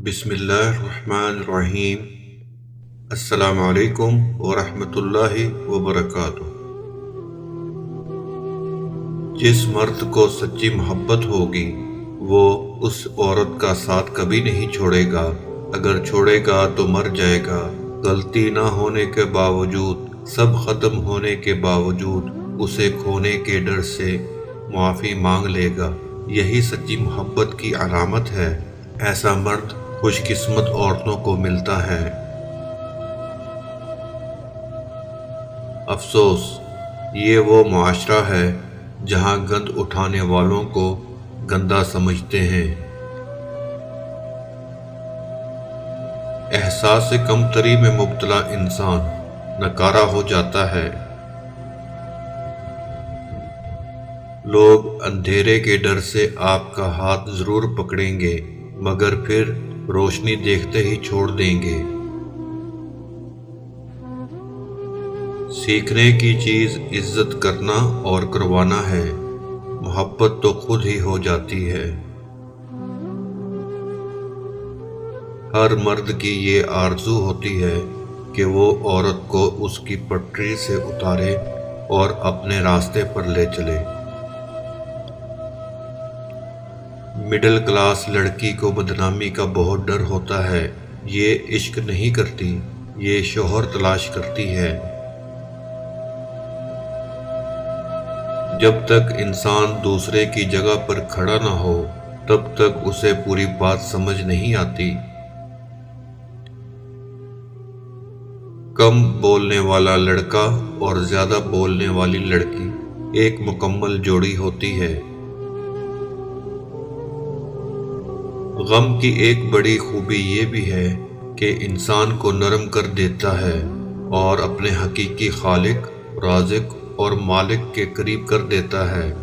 بسم اللہ الرحمن الرحیم۔ السلام علیکم ورحمۃ اللہ وبرکاتہ۔ جس مرد کو سچی محبت ہوگی وہ اس عورت کا ساتھ کبھی نہیں چھوڑے گا، اگر چھوڑے گا تو مر جائے گا۔ غلطی نہ ہونے کے باوجود، سب ختم ہونے کے باوجود اسے کھونے کے ڈر سے معافی مانگ لے گا۔ یہی سچی محبت کی علامت ہے۔ ایسا مرد خوش قسمت عورتوں کو ملتا ہے۔ افسوس، یہ وہ معاشرہ ہے جہاں گند اٹھانے والوں کو گندا سمجھتے ہیں۔ احساس کمتری میں مبتلا انسان نکارا ہو جاتا ہے۔ لوگ اندھیرے کے ڈر سے آپ کا ہاتھ ضرور پکڑیں گے، مگر پھر روشنی دیکھتے ہی چھوڑ دیں گے۔ سیکھنے کی چیز عزت کرنا اور کروانا ہے، محبت تو خود ہی ہو جاتی ہے۔ ہر مرد کی یہ آرزو ہوتی ہے کہ وہ عورت کو اس کی پٹری سے اتارے اور اپنے راستے پر لے چلے۔ مڈل کلاس لڑکی کو بدنامی کا بہت ڈر ہوتا ہے۔ یہ عشق نہیں کرتی، یہ شوہر تلاش کرتی ہے۔ جب تک انسان دوسرے کی جگہ پر کھڑا نہ ہو تب تک اسے پوری بات سمجھ نہیں آتی۔ کم بولنے والا لڑکا اور زیادہ بولنے والی لڑکی ایک مکمل جوڑی ہوتی ہے۔ غم کی ایک بڑی خوبی یہ بھی ہے کہ انسان کو نرم کر دیتا ہے اور اپنے حقیقی خالق، رازق اور مالک کے قریب کر دیتا ہے۔